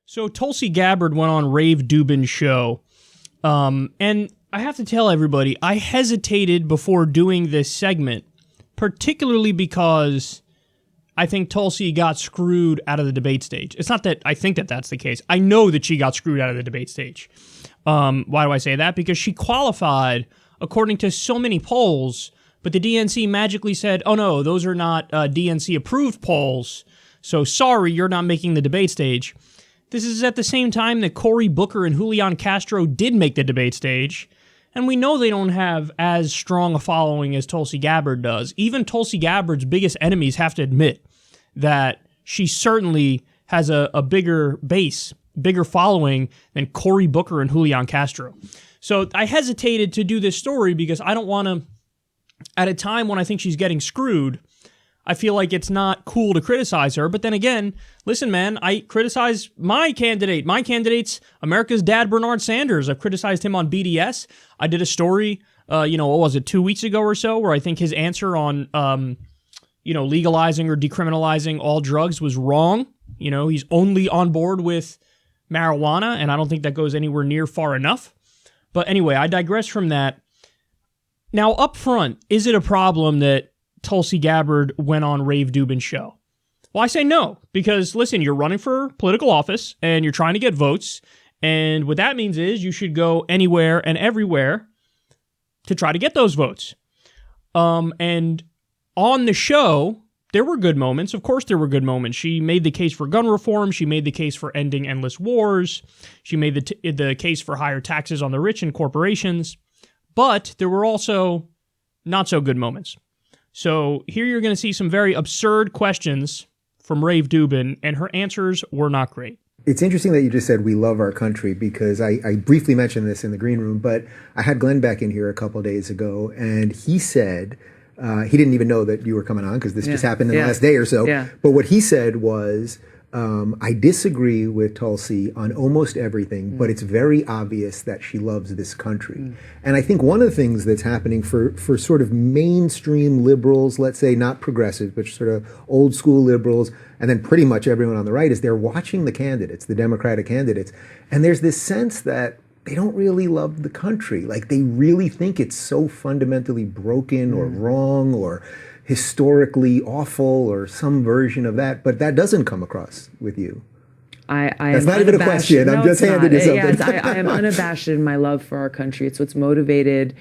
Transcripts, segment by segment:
So Tulsi Gabbard went on Rave Dubin show, and I have to tell everybody, I hesitated before doing this segment, particularly because I think Tulsi got screwed out of the debate stage. It's not that I think that that's the case. I know that she got screwed out of the debate stage. Why do I say that? Because she qualified according to so many polls, but the DNC magically said, oh no, those are not DNC-approved polls, so sorry, you're not making the debate stage. This is at the same time that Cory Booker and Julian Castro did make the debate stage, and we know they don't have as strong a following as Tulsi Gabbard does. Even Tulsi Gabbard's biggest enemies have to admit that she certainly has a bigger base, bigger following than Cory Booker and Julian Castro. So I hesitated to do this story because I don't want to, at a time when I think she's getting screwed, I feel like it's not cool to criticize her. But then again, listen, man, I criticize my candidate. My candidate's America's dad, Bernard Sanders. I've criticized him on BDS. I did a story, what was it, 2 weeks ago or so, where I think his answer on, legalizing or decriminalizing all drugs was wrong. You know, he's only on board with marijuana, and I don't think that goes anywhere near far enough. But anyway, I digress from that. Now, up front, is it a problem that Tulsi Gabbard went on Rave Dubin show? Well, I say no, because listen, you're running for political office and you're trying to get votes. And what that means is you should go anywhere and everywhere to try to get those votes. And on the show, there were good moments. Of course, there were good moments. She made the case for gun reform. She made the case for ending endless wars. She made the case for higher taxes on the rich and corporations. But there were also not so good moments. So here you're going to see some very absurd questions from Rave Dubin, and her answers were not great. It's interesting that you just said we love our country, because I briefly mentioned this in the green room, but I had Glenn Beck in here a couple of days ago, and he said, he didn't even know that you were coming on because this just happened in the last day or so. Yeah. But what he said was, I disagree with Tulsi on almost everything, but it's very obvious that she loves this country. And I think one of the things that's happening for sort of mainstream liberals, let's say not progressive, but sort of old school liberals, and then pretty much everyone on the right, is they're watching the candidates, the Democratic candidates, and there's this sense that they don't really love the country. Like, they really think it's so fundamentally broken or wrong or historically awful or some version of that, but that doesn't come across with you. That's not even a question. I'm just handing you something. Yes, I am unabashed in my love for our country. It's what's motivated,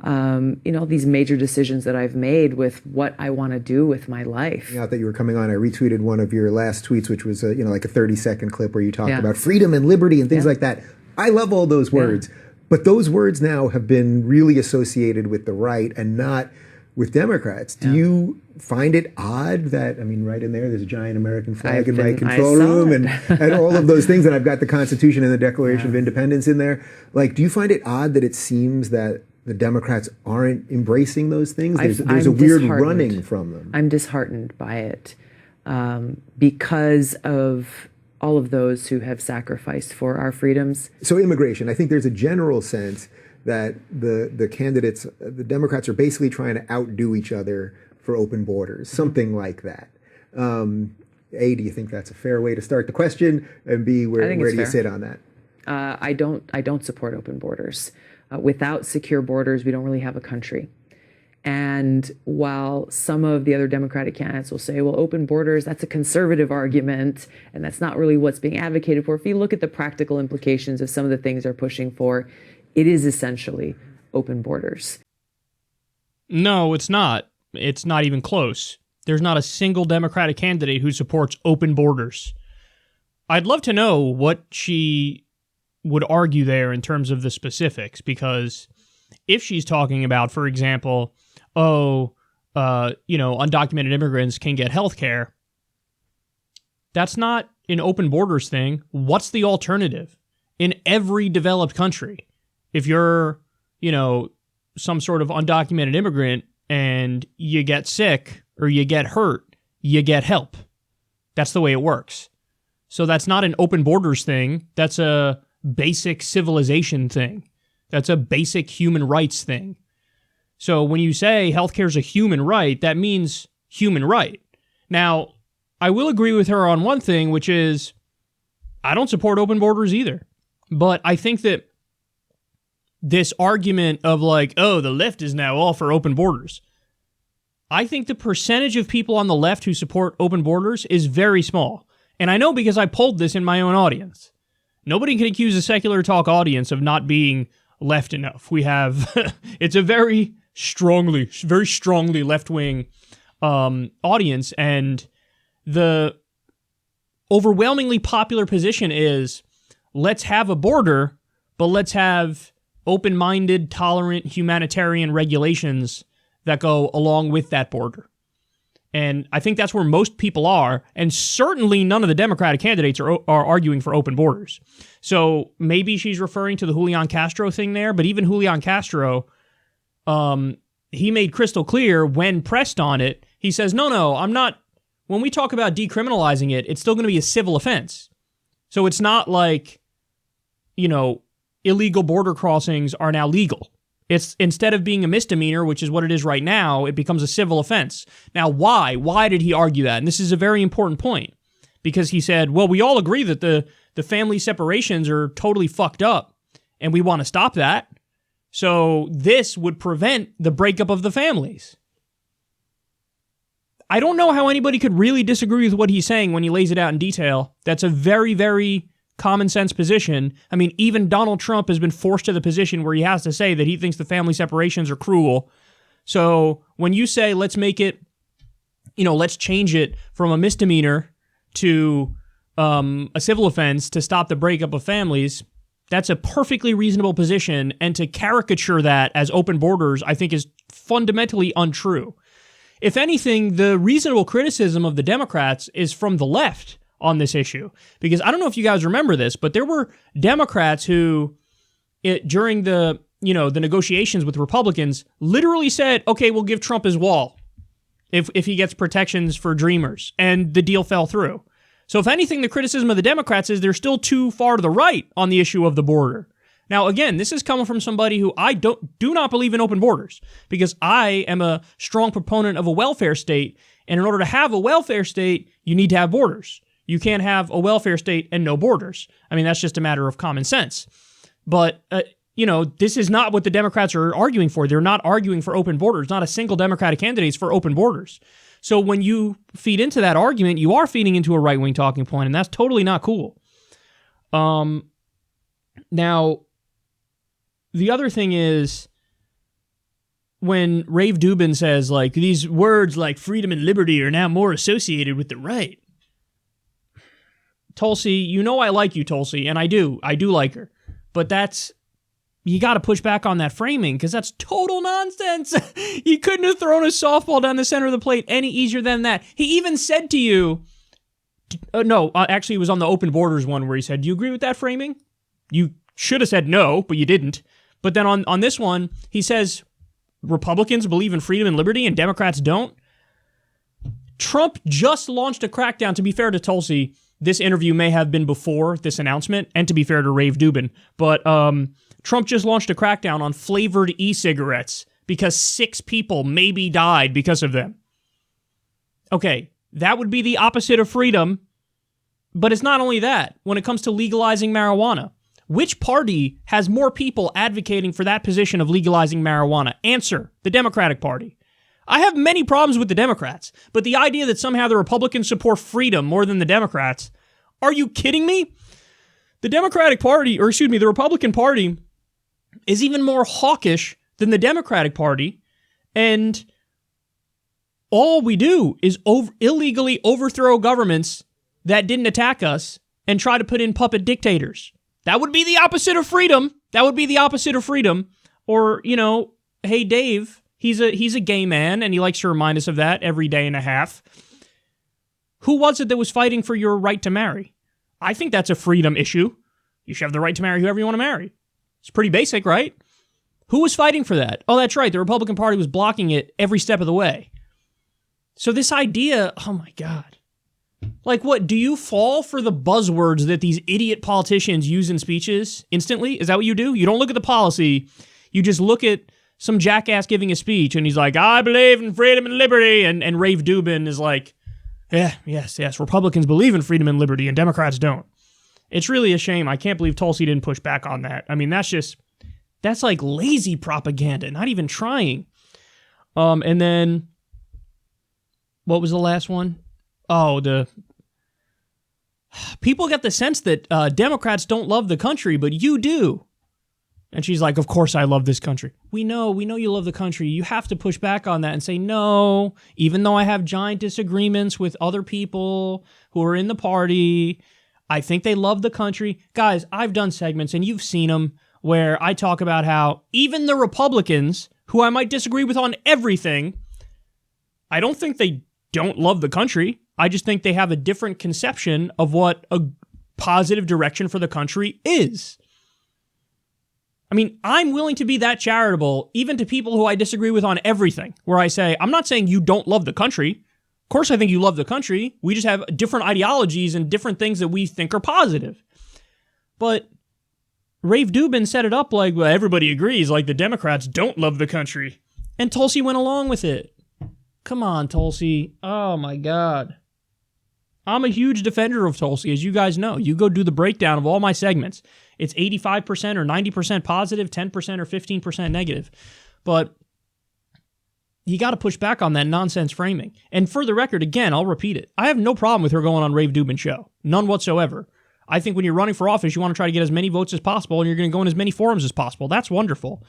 these major decisions that I've made with what I want to do with my life. Out that you were coming on, I retweeted one of your last tweets, which was like a 30-second clip where you talked about freedom and liberty and things like that. I love all those words, but those words now have been really associated with the right and not with Democrats. Do you find it odd that, right in there's a giant American flag in my control room and all of those things, and I've got the Constitution and the Declaration of Independence in there. Like, do you find it odd that it seems that the Democrats aren't embracing those things? There's a weird running from them. I'm disheartened by it because of all of those who have sacrificed for our freedoms. So immigration, I think there's a general sense that the candidates, the Democrats, are basically trying to outdo each other for open borders, something like that. A, do you think that's a fair way to start the question? And B, where do you sit on that? I don't support open borders. Without secure borders, we don't really have a country. And while some of the other Democratic candidates will say, well, open borders, that's a conservative argument, and that's not really what's being advocated for. If you look at the practical implications of some of the things they're pushing for, it is essentially open borders. No, it's not. It's not even close. There's not a single Democratic candidate who supports open borders. I'd love to know what she would argue there in terms of the specifics, because if she's talking about, for example, undocumented immigrants can get health care, that's not an open borders thing. What's the alternative? In every developed country, if you're, some sort of undocumented immigrant and you get sick or you get hurt, you get help. That's the way it works. So that's not an open borders thing. That's a basic civilization thing. That's a basic human rights thing. So when you say healthcare is a human right, that means human right. Now, I will agree with her on one thing, which is I don't support open borders either. But I think that this argument of like, oh, the left is now all for open borders. I think the percentage of people on the left who support open borders is very small. And I know because I polled this in my own audience. Nobody can accuse a secular talk audience of not being left enough. We have, it's a very strongly left-wing audience, and the overwhelmingly popular position is, let's have a border, but let's have open-minded, tolerant, humanitarian regulations that go along with that border. And I think that's where most people are, and certainly none of the Democratic candidates are arguing for open borders. So maybe she's referring to the Julian Castro thing there, but even Julian Castro, he made crystal clear when pressed on it, he says, no, I'm not, when we talk about decriminalizing it, it's still going to be a civil offense. So it's not like, illegal border crossings are now legal. It's instead of being a misdemeanor, which is what it is right now, it becomes a civil offense. Now, why? Why did he argue that? And this is a very important point, because he said, well, we all agree that the family separations are totally fucked up, and we want to stop that. So this would prevent the breakup of the families. I don't know how anybody could really disagree with what he's saying when he lays it out in detail. That's a very, very common sense position. I mean, even Donald Trump has been forced to the position where he has to say that he thinks the family separations are cruel. So when you say, let's make it, let's change it from a misdemeanor to a civil offense to stop the breakup of families, that's a perfectly reasonable position. And to caricature that as open borders, I think is fundamentally untrue. If anything, the reasonable criticism of the Democrats is from the left on this issue. Because I don't know if you guys remember this, but there were Democrats who, during the negotiations with Republicans, literally said, okay, we'll give Trump his wall if he gets protections for Dreamers. And the deal fell through. So if anything, the criticism of the Democrats is they're still too far to the right on the issue of the border. Now, again, this is coming from somebody who I do not believe in open borders, because I am a strong proponent of a welfare state. And in order to have a welfare state, you need to have borders. You can't have a welfare state and no borders. I mean, that's just a matter of common sense. But, this is not what the Democrats are arguing for. They're not arguing for open borders. Not a single Democratic candidate is for open borders. So when you feed into that argument, you are feeding into a right-wing talking point, and that's totally not cool. Now, the other thing is, when Rave Dubin says, like, these words like freedom and liberty are now more associated with the right. Tulsi, I like you, Tulsi, and I do like her. But you got to push back on that framing, because that's total nonsense. You couldn't have thrown a softball down the center of the plate any easier than that. He even said to you, actually it was on the open borders one where he said, do you agree with that framing? You should have said no, but you didn't. But then on this one, he says, Republicans believe in freedom and liberty and Democrats don't. Trump just launched a crackdown. To be fair to Tulsi, this interview may have been before this announcement, and to be fair to Rave Dubin, but Trump just launched a crackdown on flavored e-cigarettes because 6 people maybe died because of them. Okay, that would be the opposite of freedom, but it's not only that. When it comes to legalizing marijuana, which party has more people advocating for that position of legalizing marijuana? Answer, the Democratic Party. I have many problems with the Democrats, but the idea that somehow the Republicans support freedom more than the Democrats, are you kidding me? The Republican Party is even more hawkish than the Democratic Party, and all we do is illegally overthrow governments that didn't attack us and try to put in puppet dictators. That would be the opposite of freedom. Or, hey, Dave, he's a gay man, and he likes to remind us of that every day and a half. Who was it that was fighting for your right to marry? I think that's a freedom issue. You should have the right to marry whoever you want to marry. It's pretty basic, right? Who was fighting for that? Oh, that's right. The Republican Party was blocking it every step of the way. So this idea, oh my God. Like what, do you fall for the buzzwords that these idiot politicians use in speeches instantly? Is that what you do? You don't look at the policy. You just look at some jackass giving a speech and he's like, I believe in freedom and liberty. And Rave Dubin is like, yes, Republicans believe in freedom and liberty and Democrats don't. It's really a shame. I can't believe Tulsi didn't push back on that. I mean, that's like lazy propaganda, not even trying. And then, what was the last one? Oh, people get the sense that Democrats don't love the country, but you do. And she's like, of course I love this country. We know you love the country. You have to push back on that and say, no, even though I have giant disagreements with other people who are in the party, I think they love the country. Guys, I've done segments, and you've seen them, where I talk about how even the Republicans, who I might disagree with on everything, I don't think they don't love the country. I just think they have a different conception of what a positive direction for the country is. I mean, I'm willing to be that charitable, even to people who I disagree with on everything, where I say, I'm not saying you don't love the country. Of course I think you love the country. We just have different ideologies and different things that we think are positive. But Rave Dubin set it up like, well, everybody agrees, like the Democrats don't love the country. And Tulsi went along with it. Come on, Tulsi. Oh, my God. I'm a huge defender of Tulsi, as you guys know. You go do the breakdown of all my segments. It's 85% or 90% positive, 10% or 15% negative. But you got to push back on that nonsense framing. And for the record, again, I'll repeat it. I have no problem with her going on Rave Dubin show. None whatsoever. I think when you're running for office, you want to try to get as many votes as possible, and you're going to go in as many forums as possible. That's wonderful.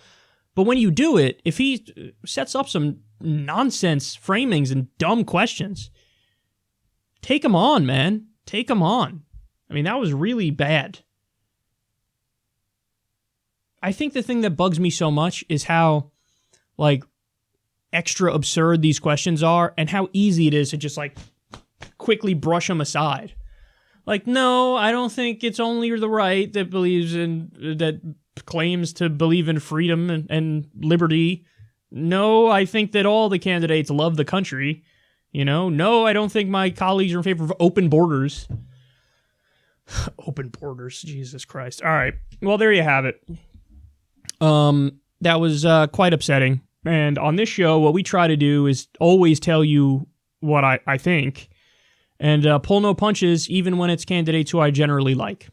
But when you do it, if he sets up some nonsense framings and dumb questions, take him on, man. Take him on. I mean, that was really bad. I think the thing that bugs me so much is how, like, extra absurd these questions are and how easy it is to just, like, quickly brush them aside. Like, no, I don't think it's only the right that claims to believe in freedom and liberty. No, I think that all the candidates love the country. You know, no, I don't think my colleagues are in favor of open borders. Open borders, Jesus Christ. All right, well, there you have it. That was quite upsetting. And on this show, what we try to do is always tell you what I think and pull no punches, even when it's candidates who I generally like.